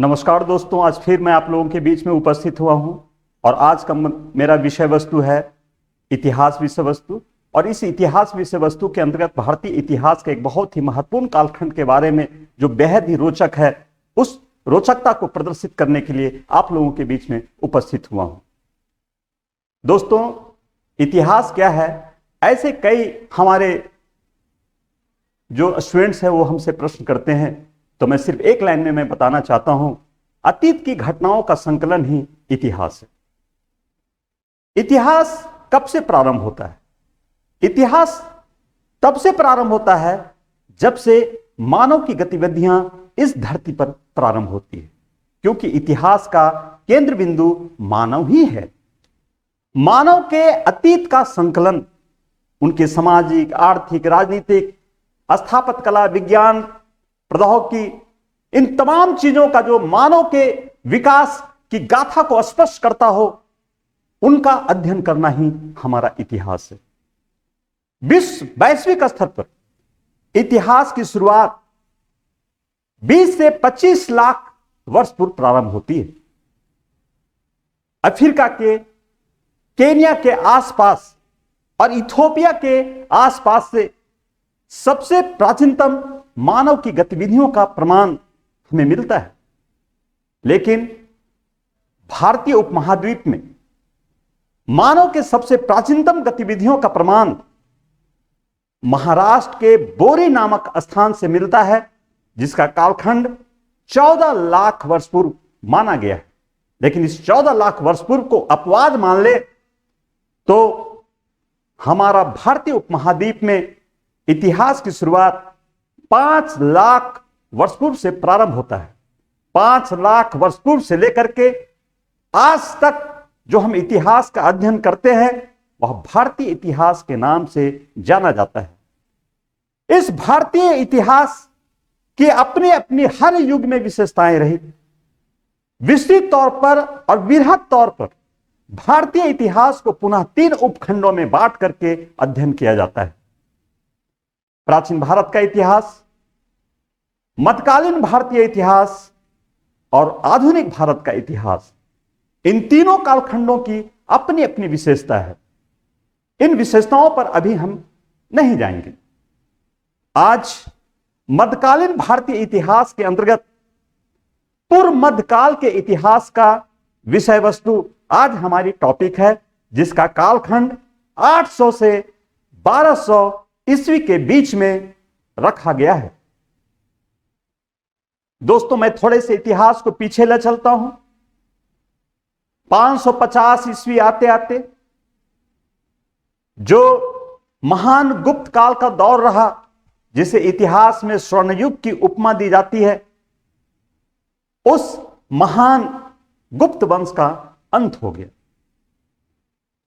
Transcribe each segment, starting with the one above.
नमस्कार दोस्तों, आज फिर मैं आप लोगों के बीच में उपस्थित हुआ हूं और आज का मेरा विषय वस्तु है इतिहास विषय वस्तु। और इस इतिहास विषय वस्तु के अंतर्गत भारतीय इतिहास के एक बहुत ही महत्वपूर्ण कालखंड के बारे में जो बेहद ही रोचक है, उस रोचकता को प्रदर्शित करने के लिए आप लोगों के बीच में उपस्थित हुआ हूं। दोस्तों, इतिहास क्या है? ऐसे कई हमारे जो स्टूडेंट्स हैं वो हमसे प्रश्न करते हैं, तो मैं सिर्फ एक लाइन में मैं बताना चाहता हूं, अतीत की घटनाओं का संकलन ही इतिहास है। इतिहास कब से प्रारंभ होता है? इतिहास तब से प्रारंभ होता है जब से मानव की गतिविधियां इस धरती पर प्रारंभ होती है, क्योंकि इतिहास का केंद्र बिंदु मानव ही है। मानव के अतीत का संकलन उनके सामाजिक, आर्थिक, राजनीतिक, स्थापत्य कला, विज्ञान, प्रौद्योगिकी, इन तमाम चीजों का जो मानव के विकास की गाथा को स्पष्ट करता हो, उनका अध्ययन करना ही हमारा इतिहास है। वैश्विक स्तर पर इतिहास की शुरुआत 20 से 25 लाख वर्ष पूर्व प्रारंभ होती है। अफ्रीका के केन्या के आसपास और इथियोपिया के आसपास से सबसे प्राचीनतम मानव की गतिविधियों का प्रमाण हमें मिलता है। लेकिन भारतीय उपमहाद्वीप में मानव के सबसे प्राचीनतम गतिविधियों का प्रमाण महाराष्ट्र के बोरी नामक स्थान से मिलता है, जिसका कालखंड 14 लाख वर्ष पूर्व माना गया है। लेकिन इस 14 लाख वर्ष पूर्व को अपवाद मान ले तो हमारा भारतीय उपमहाद्वीप में इतिहास की शुरुआत 5 लाख वर्ष पूर्व से प्रारंभ होता है। 5 लाख वर्ष पूर्व से लेकर के आज तक जो हम इतिहास का अध्ययन करते हैं, वह भारतीय इतिहास के नाम से जाना जाता है। इस भारतीय इतिहास की अपनी अपनी हर युग में विशेषताएं रही। विस्तृत तौर पर और वृहद तौर पर भारतीय इतिहास को पुनः 3 उपखंडों में बांट करके अध्ययन किया जाता है। प्राचीन भारत का इतिहास, मध्यकालीन भारतीय इतिहास और आधुनिक भारत का इतिहास। इन तीनों कालखंडों की अपनी अपनी विशेषता है। इन विशेषताओं पर अभी हम नहीं जाएंगे। आज मध्यकालीन भारतीय इतिहास के अंतर्गत पूर्व मध्यकाल के इतिहास का विषय वस्तु आज हमारी टॉपिक है, जिसका कालखंड 800 से 1200 ईस्वी के बीच में रखा गया है। दोस्तों, मैं थोड़े से इतिहास को पीछे ले चलता हूं। 550 ईस्वी आते आते जो महान गुप्त काल का दौर रहा, जिसे इतिहास में स्वर्ण युग की उपमा दी जाती है, उस महान गुप्त वंश का अंत हो गया।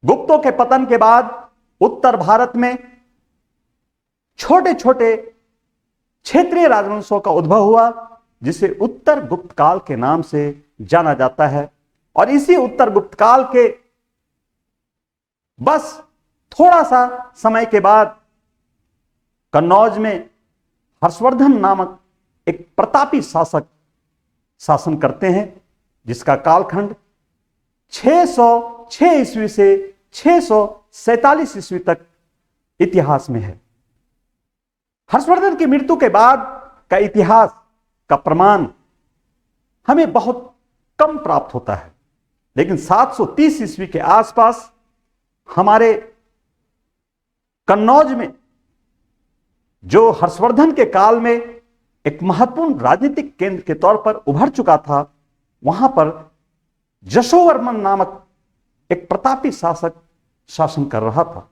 गुप्तों के पतन के बाद उत्तर भारत में छोटे छोटे क्षेत्रीय राजवंशों का उद्भव हुआ, जिसे उत्तर गुप्त काल के नाम से जाना जाता है। और इसी उत्तर गुप्त काल के बस थोड़ा सा समय के बाद कन्नौज में हर्षवर्धन नामक एक प्रतापी शासक शासन करते हैं, जिसका कालखंड 606 ईस्वी से 647 ईस्वी तक इतिहास में है। हर्षवर्धन की मृत्यु के बाद का इतिहास का प्रमाण हमें बहुत कम प्राप्त होता है। लेकिन 730 ईस्वी के आसपास हमारे कन्नौज में, जो हर्षवर्धन के काल में एक महत्वपूर्ण राजनीतिक केंद्र के तौर पर उभर चुका था, वहां पर यशोवर्मन नामक एक प्रतापी शासक शासन कर रहा था।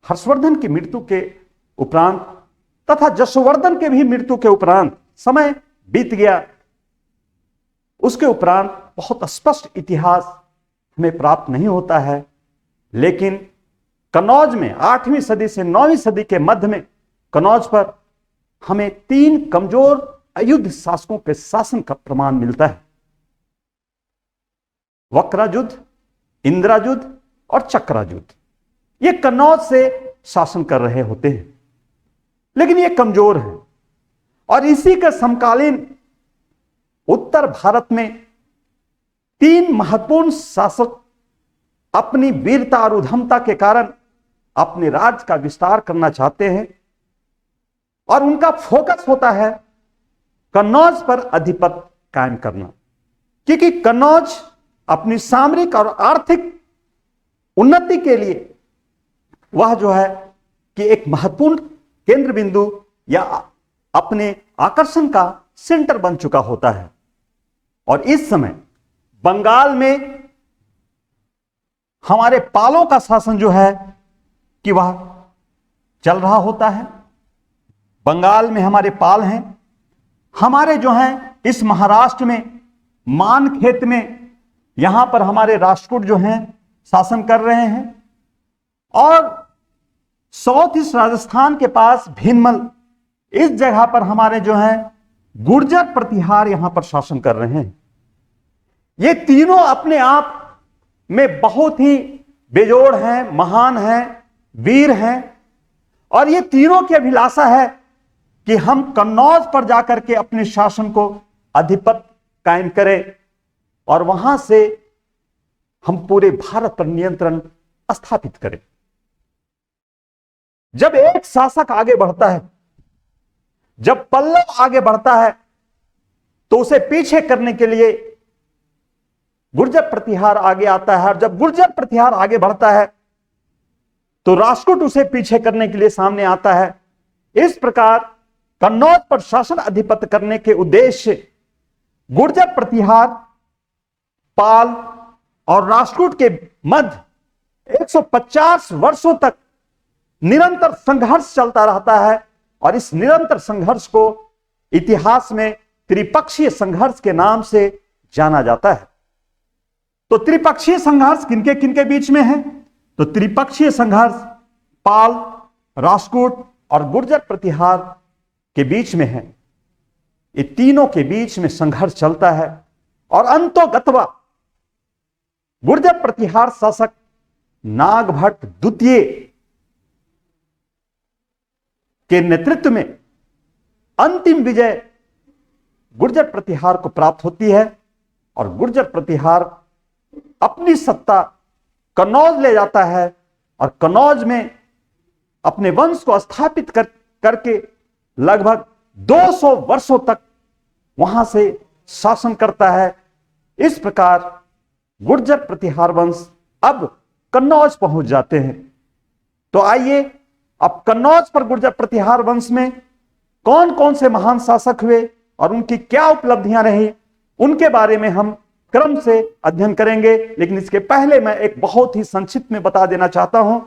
हर्षवर्धन की मृत्यु के उपरांत तथा यशोवर्धन के भी मृत्यु के उपरांत समय बीत गया। उसके उपरांत बहुत स्पष्ट इतिहास हमें प्राप्त नहीं होता है। लेकिन कन्नौज में 8वीं सदी से 9वीं सदी के मध्य में कन्नौज पर हमें 3 कमजोर अयुद्ध शासकों के शासन का प्रमाण मिलता है। वक्राजुद्ध, इंद्राजुद्ध और चक्राजुद्ध। ये कन्नौज से शासन कर रहे होते हैं, लेकिन ये कमजोर है। और इसी के समकालीन उत्तर भारत में 3 महत्वपूर्ण शासक अपनी वीरता और उद्यमता के कारण अपने राज्य का विस्तार करना चाहते हैं और उनका फोकस होता है कन्नौज पर अधिपत्य कायम करना, क्योंकि कन्नौज अपनी सामरिक और आर्थिक उन्नति के लिए वह जो है कि एक महत्वपूर्ण केंद्र बिंदु या अपने आकर्षण का सेंटर बन चुका होता है। और इस समय बंगाल में हमारे पालों का शासन जो है कि वह चल रहा होता है। बंगाल में हमारे पाल हैं, हमारे जो हैं इस महाराष्ट्र में मानखेत में यहां पर हमारे राष्ट्रकूट जो हैं शासन कर रहे हैं, और साउथ ईस्ट राजस्थान के पास भीनमल इस जगह पर हमारे जो हैं गुर्जर प्रतिहार यहां पर शासन कर रहे हैं। ये तीनों अपने आप में बहुत ही बेजोड़ हैं, महान हैं, वीर हैं, और ये तीनों की अभिलाषा है कि हम कन्नौज पर जाकर के अपने शासन को अधिपत्य कायम करें और वहां से हम पूरे भारत पर नियंत्रण स्थापित करें। जब एक शासक आगे बढ़ता है, जब पल्लव आगे बढ़ता है, तो उसे पीछे करने के लिए गुर्जर प्रतिहार आगे आता है, और जब गुर्जर प्रतिहार आगे बढ़ता है तो राष्ट्रकूट उसे पीछे करने के लिए सामने आता है। इस प्रकार कन्नौज पर शासन अधिपत्य करने के उद्देश्य गुर्जर प्रतिहार, पाल और राष्ट्रकूट के मध्य 150 वर्षों तक निरंतर संघर्ष चलता रहता है, और इस निरंतर संघर्ष को इतिहास में त्रिपक्षीय संघर्ष के नाम से जाना जाता है। तो त्रिपक्षीय संघर्ष किनके किनके बीच में है? तो त्रिपक्षीय संघर्ष पाल, राष्ट्रकूट और गुर्जर प्रतिहार के बीच में है। ये तीनों के बीच में संघर्ष चलता है, और अंतोगत्वा गुर्जर प्रतिहार शासक नागभट्ट द्वितीय के नेतृत्व में अंतिम विजय गुर्जर प्रतिहार को प्राप्त होती है, और गुर्जर प्रतिहार अपनी सत्ता कन्नौज ले जाता है, और कन्नौज में अपने वंश को स्थापित करके लगभग 200 वर्षों तक वहां से शासन करता है। इस प्रकार गुर्जर प्रतिहार वंश अब कन्नौज पहुंच जाते हैं। तो आइए अब कन्नौज पर गुर्जर प्रतिहार वंश में कौन कौन से महान शासक हुए और उनकी क्या उपलब्धियां रही, उनके बारे में हम क्रम से अध्ययन करेंगे। लेकिन इसके पहले मैं एक बहुत ही संक्षिप्त में बता देना चाहता हूं,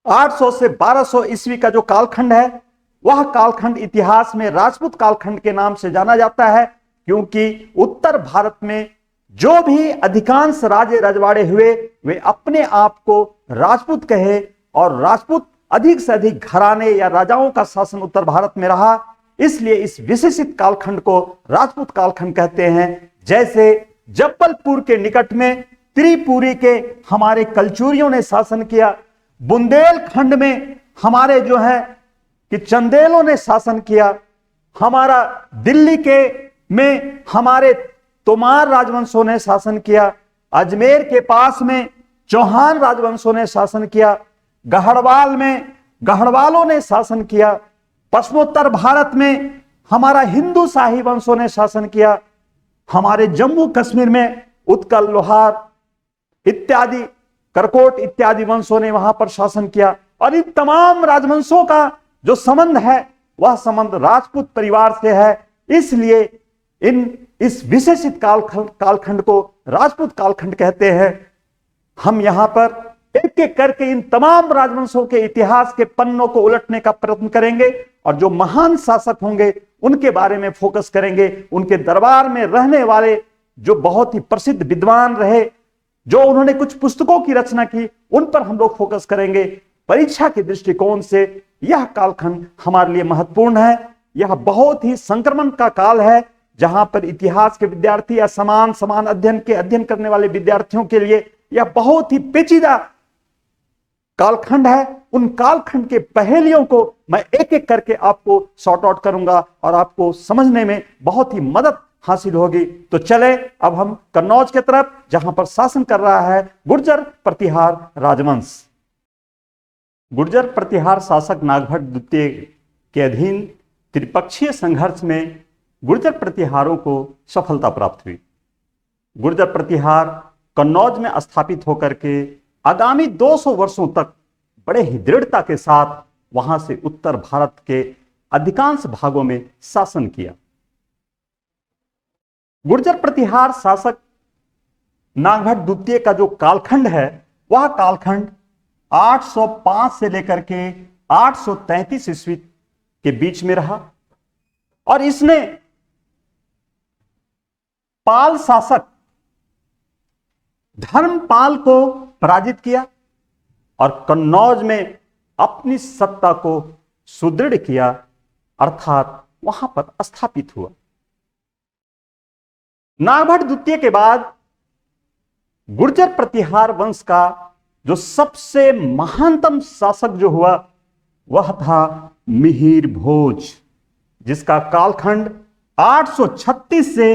800 से 1200 ईस्वी का जो कालखंड है, वह कालखंड इतिहास में राजपूत कालखंड के नाम से जाना जाता है, क्योंकि उत्तर भारत में जो भी अधिकांश राजे रजवाड़े हुए वे अपने आप को राजपूत कहे, और राजपूत अधिक से अधिक घराने या राजाओं का शासन उत्तर भारत में रहा, इसलिए इस विशेषित कालखंड को राजपूत कालखंड कहते हैं। जैसे जबलपुर के निकट में त्रिपुरी के हमारे कलचुरियों ने शासन किया, बुंदेलखंड में हमारे जो है कि चंदेलों ने शासन किया, हमारा दिल्ली के में हमारे तोमार राजवंशों ने शासन किया, अजमेर के पास में चौहान राजवंशों ने शासन किया, गढ़वाल में गढ़वालों ने शासन किया, पश्चिमोत्तर भारत में हमारा हिंदू शाही वंशों ने शासन किया, हमारे जम्मू कश्मीर में उत्कल, लोहार इत्यादि, करकोट इत्यादि वंशों ने वहां पर शासन किया। और इन तमाम राजवंशों का जो संबंध है वह संबंध राजपूत परिवार से है, इसलिए इस विशेषित कालखंड को राजपूत कालखंड कहते हैं। हम यहां पर एक एक करके इन तमाम राजवंशों के इतिहास के पन्नों को उलटने का प्रयत्न करेंगे, और जो महान शासक होंगे उनके बारे में फोकस करेंगे, उनके दरबार में रहने वाले जो बहुत ही प्रसिद्ध विद्वान रहे, जो उन्होंने कुछ पुस्तकों की रचना की, उन पर हम लोग फोकस करेंगे। परीक्षा के दृष्टिकोण से यह कालखंड हमारे लिए महत्वपूर्ण है। यह बहुत ही संक्रमण का काल है, जहां पर इतिहास के विद्यार्थी या समान अध्ययन करने वाले विद्यार्थियों के लिए यह बहुत ही पेचीदा कालखंड है। उन कालखंड के पहेलियों को मैं एक एक करके आपको सॉर्ट आउट करूंगा और आपको समझने में बहुत ही मदद हासिल होगी। तो चले अब हम कन्नौज के तरफ, जहां पर शासन कर रहा है गुर्जर प्रतिहार राजवंश। गुर्जर प्रतिहार शासक नागभट्ट द्वितीय के अधीन त्रिपक्षीय संघर्ष में गुर्जर प्रतिहारों को सफलता प्राप्त हुई। गुर्जर प्रतिहार कन्नौज में स्थापित होकर के आगामी 200 वर्षों तक बड़े ही दृढ़ता के साथ वहां से उत्तर भारत के अधिकांश भागों में शासन किया। गुर्जर प्रतिहार शासक नागभट्ट द्वितीय का जो कालखंड है, वह कालखंड 805 से लेकर के 833 ईस्वी के बीच में रहा और इसने पाल शासक धर्मपाल को पराजित किया और कन्नौज में अपनी सत्ता को सुदृढ़ किया, अर्थात वहां पर स्थापित हुआ। नागभट्ट द्वितीय के बाद गुर्जर प्रतिहार वंश का जो सबसे महानतम शासक जो हुआ वह था मिहिर भोज, जिसका कालखंड 836 से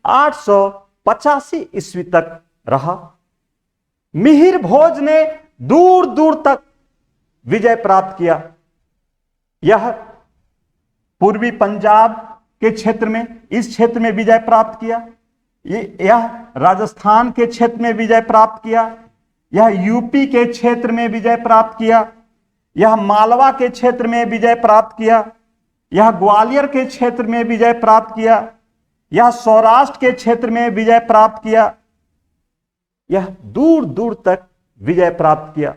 885 ईस्वी तक रहा। मिहिर भोज ने दूर दूर तक विजय प्राप्त किया। यह पूर्वी पंजाब के क्षेत्र में, इस क्षेत्र में विजय प्राप्त किया। यह राजस्थान के क्षेत्र में विजय प्राप्त किया। यह यूपी के क्षेत्र में विजय प्राप्त किया। यह मालवा के क्षेत्र में विजय प्राप्त किया। यह ग्वालियर के क्षेत्र में विजय प्राप्त किया। यह सौराष्ट्र के क्षेत्र में विजय प्राप्त किया। यह दूर दूर तक विजय प्राप्त किया।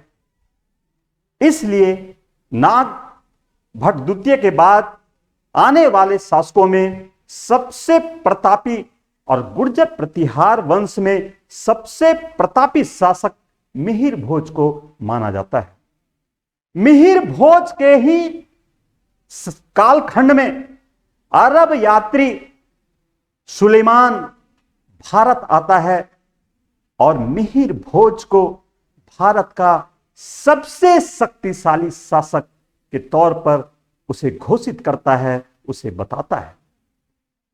इसलिए नागभट्ट द्वितीय के बाद आने वाले शासकों में सबसे प्रतापी और गुर्जर प्रतिहार वंश में सबसे प्रतापी शासक मिहिर भोज को माना जाता है। मिहिर भोज के ही कालखंड में अरब यात्री सुलेमान भारत आता है और मिहिर भोज को भारत का सबसे शक्तिशाली शासक के तौर पर उसे घोषित करता है, उसे बताता है।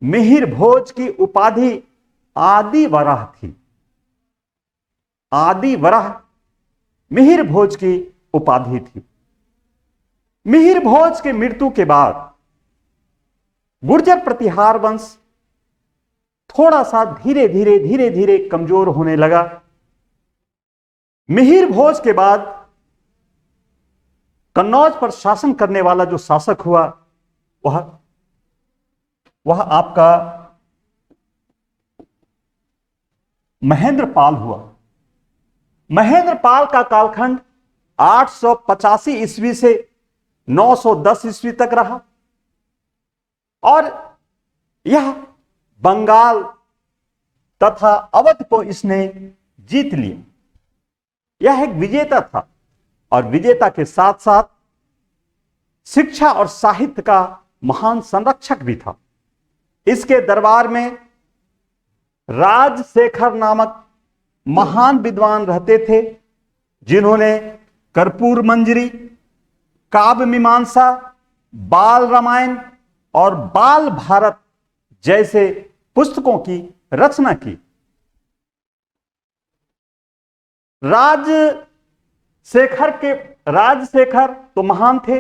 मिहिर भोज की उपाधि आदि वराह थी। आदि वराह मिहिर भोज की उपाधि थी। मिहिर भोज के मृत्यु के बाद गुर्जर प्रतिहार वंश थोड़ा सा धीरे धीरे कमजोर होने लगा। मिहिर भोज के बाद कन्नौज पर शासन करने वाला जो शासक हुआ वह आपका महेंद्रपाल हुआ। महेंद्रपाल का कालखंड 885 ईस्वी से 910 ईस्वी तक रहा और यह बंगाल तथा अवध को इसने जीत लिया। यह एक विजेता था और विजेता के साथ साथ शिक्षा और साहित्य का महान संरक्षक भी था। इसके दरबार में राजशेखर नामक महान विद्वान रहते थे, जिन्होंने कर्पूर मंजरी, काव्य मीमांसा, बाल रामायण और बाल भारत जैसे पुस्तकों की रचना की। राजशेखर तो महान थे।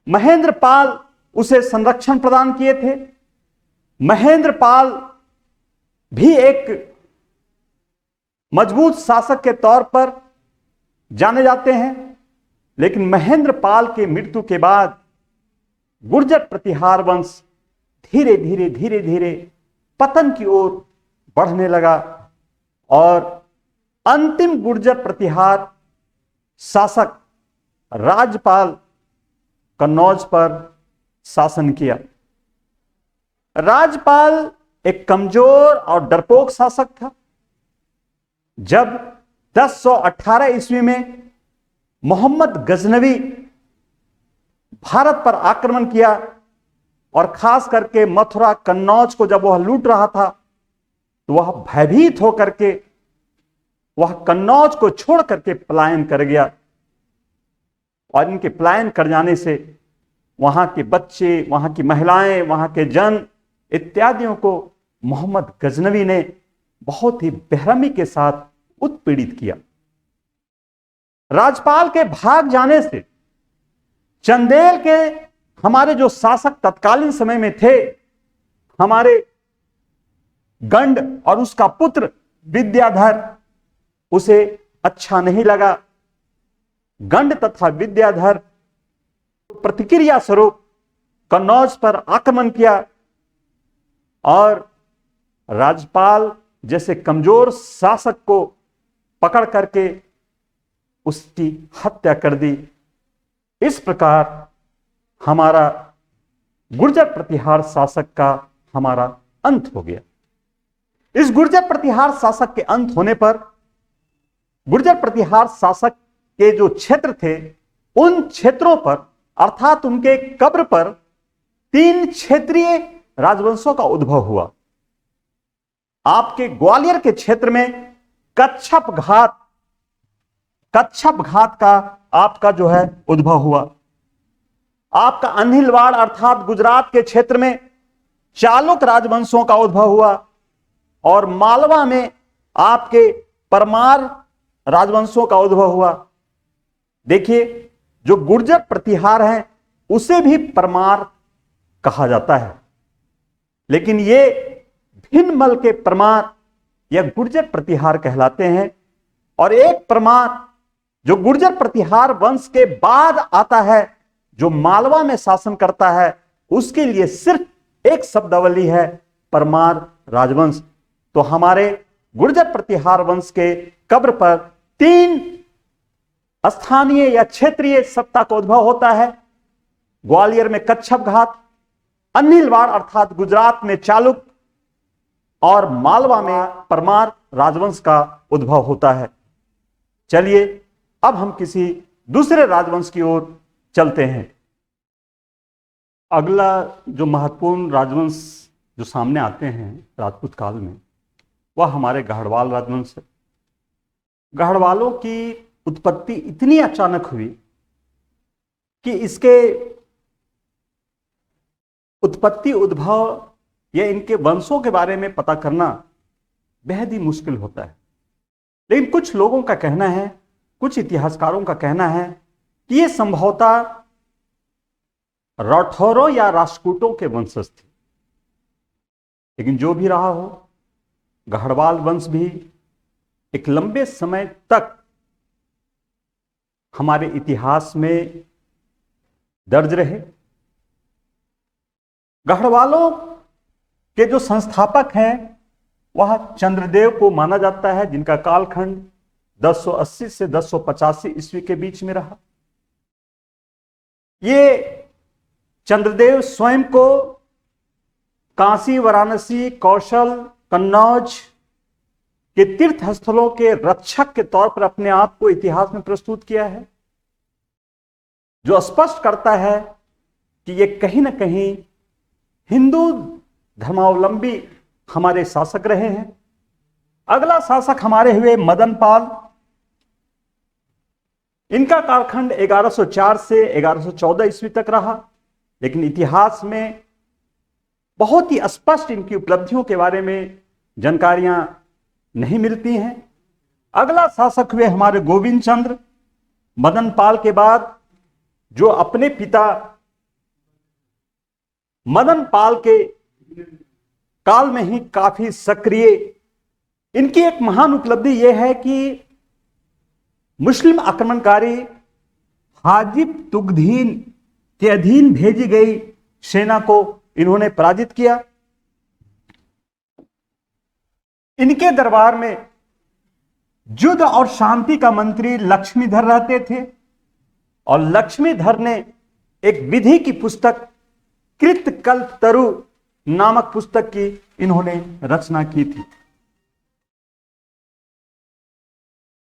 महेंद्रपाल उसे संरक्षण प्रदान किए थे। महेंद्रपाल भी एक मजबूत शासक के तौर पर जाने जाते हैं, लेकिन महेंद्रपाल के मृत्यु के बाद गुर्जर प्रतिहार वंश धीरे धीरे पतन की ओर बढ़ने लगा और अंतिम गुर्जर प्रतिहार शासक राजपाल कन्नौज पर शासन किया। राजपाल एक कमजोर और डरपोक शासक था। जब 1018 ईस्वी में मोहम्मद गजनवी भारत पर आक्रमण किया और खास करके मथुरा कन्नौज को जब वह लूट रहा था, तो वह भयभीत होकर के वह कन्नौज को छोड़ करके पलायन कर गया और इनके पलायन कर जाने से वहां के बच्चे, वहां की महिलाएं, वहां के जन इत्यादियों को मोहम्मद गजनवी ने बहुत ही बेरहमी के साथ उत्पीड़ित किया। राजपाल के भाग जाने से चंदेल के हमारे जो शासक तत्कालीन समय में थे, हमारे गंड और उसका पुत्र विद्याधर, उसे अच्छा नहीं लगा। गंड तथा विद्याधर प्रतिक्रिया स्वरूप कन्नौज पर आक्रमण किया और राजपाल जैसे कमजोर शासक को पकड़ करके उसकी हत्या कर दी। इस प्रकार हमारा गुर्जर प्रतिहार शासक का हमारा अंत हो गया। इस गुर्जर प्रतिहार शासक के अंत होने पर गुर्जर प्रतिहार शासक के जो क्षेत्र थे, उन क्षेत्रों पर अर्थात उनके कब्र पर 3 क्षेत्रीय राजवंशों का उद्भव हुआ। आपके ग्वालियर के क्षेत्र में कच्छप घात का आपका जो है उद्भव हुआ। आपका अन्हिलवाड़ अर्थात गुजरात के क्षेत्र में चालुक राजवंशों का उद्भव हुआ और मालवा में आपके परमार राजवंशों का उद्भव हुआ। देखिए, जो गुर्जर प्रतिहार है उसे भी परमार कहा जाता है, लेकिन ये भिन्नमल के परमार या गुर्जर प्रतिहार कहलाते हैं। और एक परमार जो गुर्जर प्रतिहार वंश के बाद आता है, जो मालवा में शासन करता है, उसके लिए सिर्फ एक शब्दावली है, परमार राजवंश। तो हमारे गुर्जर प्रतिहार वंश के कब्र पर 3 स्थानीय या क्षेत्रीय सत्ता का उद्भव होता है। ग्वालियर में कच्छप घात, अन्हिलवाड़ अर्थात गुजरात में चालुक और मालवा में परमार राजवंश का उद्भव होता है। चलिए अब हम किसी दूसरे राजवंश की ओर चलते हैं। अगला जो महत्वपूर्ण राजवंश जो सामने आते हैं राजपूत काल में, वह हमारे गढ़वाल राजवंश है। गढ़वालों की उत्पत्ति इतनी अचानक हुई कि इसके उत्पत्ति, उद्भव या इनके वंशों के बारे में पता करना बेहद ही मुश्किल होता है। लेकिन कुछ लोगों का कहना है, कुछ इतिहासकारों का कहना है कि ये संभवतः राठौरों या राष्ट्रकूटों के वंशज थे। लेकिन जो भी रहा हो, गढ़वाल वंश भी एक लंबे समय तक हमारे इतिहास में दर्ज रहे। गढ़वालों के जो संस्थापक हैं वह चंद्रदेव को माना जाता है, जिनका कालखंड 1080 से 1085 ईस्वी के बीच में रहा। ये चंद्रदेव स्वयं को काशी, वाराणसी, कौशल, कन्नौज के तीर्थ स्थलों के रक्षक के तौर पर अपने आप को इतिहास में प्रस्तुत किया है, जो स्पष्ट करता है कि ये कहीं ना कहीं हिंदू धर्मावलंबी हमारे शासक रहे हैं। अगला शासक हमारे हुए मदन पाल। इनका कालखंड 1104 से 1114 ईस्वी तक रहा, लेकिन इतिहास में बहुत ही स्पष्ट इनकी उपलब्धियों के बारे में जानकारियां नहीं मिलती हैं। अगला शासक हुए हमारे गोविंद चंद्र। मदन पाल के बाद जो अपने पिता मदन पाल के काल में ही काफी सक्रिय, इनकी एक महान उपलब्धि यह है कि मुस्लिम आक्रमणकारी हाजिब तुगदीन के अधीन भेजी गई सेना को इन्होंने पराजित किया। इनके दरबार में युद्ध और शांति का मंत्री लक्ष्मीधर रहते थे और लक्ष्मीधर ने एक विधि की पुस्तक कृतकल्पतरु नामक पुस्तक की इन्होंने रचना की थी।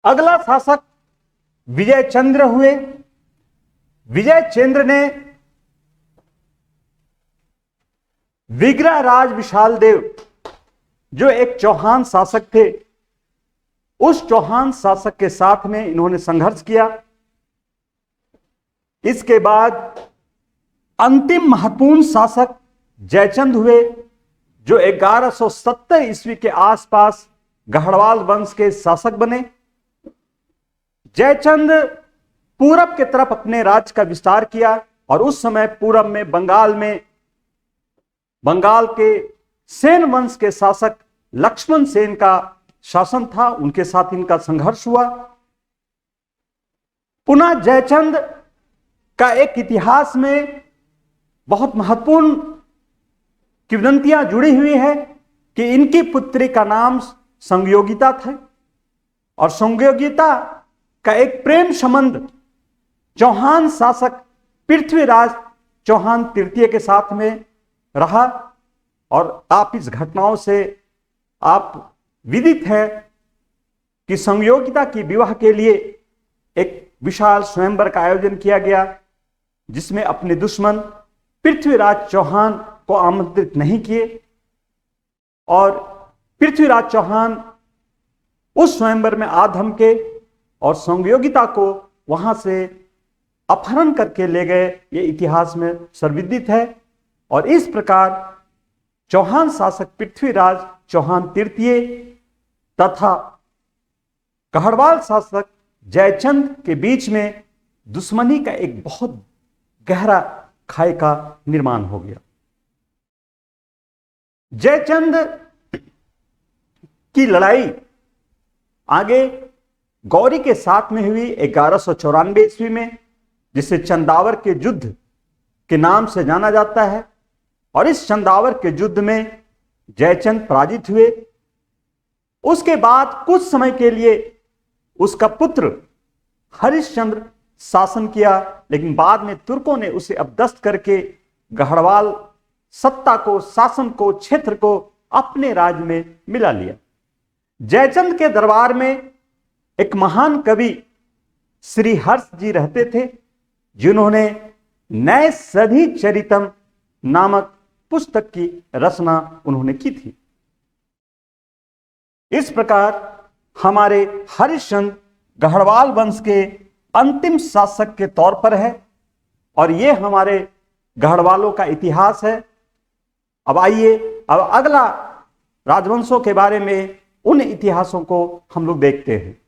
अगला शासक विजय चंद्र हुए। विजय चंद्र ने विग्रहराज विशाल देव, जो एक चौहान शासक थे, उस चौहान शासक के साथ में इन्होंने संघर्ष किया। इसके बाद अंतिम महत्वपूर्ण शासक जयचंद हुए। जो 1170 ईस्वी के आसपास गढ़वाल वंश के शासक बने। जयचंद पूरब के तरफ अपने राज्य का विस्तार किया और उस समय पूरब में बंगाल के सेन वंश के शासक लक्ष्मण सेन का शासन था, उनके साथ इनका संघर्ष हुआ। पुनः जयचंद का एक इतिहास में बहुत महत्वपूर्ण किंवदंतियां जुड़ी हुई है कि इनकी पुत्री का नाम संयोगिता था और संयोगिता का एक प्रेम संबंध चौहान शासक पृथ्वीराज चौहान तृतीय के साथ में रहा। और आप इस घटनाओं से आप विदित है कि संयोगिता की विवाह के लिए एक विशाल स्वयंवर का आयोजन किया गया, जिसमें अपने दुश्मन पृथ्वीराज चौहान को आमंत्रित नहीं किए और पृथ्वीराज चौहान उस स्वयंवर में आधम के और संयोगिता को वहां से अपहरण करके ले गए। ये इतिहास में सर्वविदित है। और इस प्रकार चौहान शासक पृथ्वीराज चौहान तृतीय तथा गढ़वाल शासक जयचंद के बीच में दुश्मनी का एक बहुत गहरा खाई का निर्माण हो गया। जयचंद की लड़ाई आगे गौरी के साथ में हुई 1194 ईस्वी में, जिसे चंदावर के युद्ध के नाम से जाना जाता है। और इस चंदावर के युद्ध में जयचंद पराजित हुए। उसके बाद कुछ समय के लिए उसका पुत्र हरिश्चंद्र शासन किया, लेकिन बाद में तुर्कों ने उसे अपदस्थ करके गढ़वाल सत्ता को, शासन को, क्षेत्र को अपने राज्य में मिला लिया। जयचंद के दरबार में एक महान कवि श्री हर्ष जी रहते थे, जिन्होंने नए सधी चरितम नामक पुस्तक की रचना उन्होंने की थी। इस प्रकार हमारे हरिश्चंद्र गढ़वाल वंश के अंतिम शासक के तौर पर है और यह हमारे गढ़वालों का इतिहास है। अब आइए, अब अगला राजवंशों के बारे में उन इतिहासों को हम लोग देखते हैं।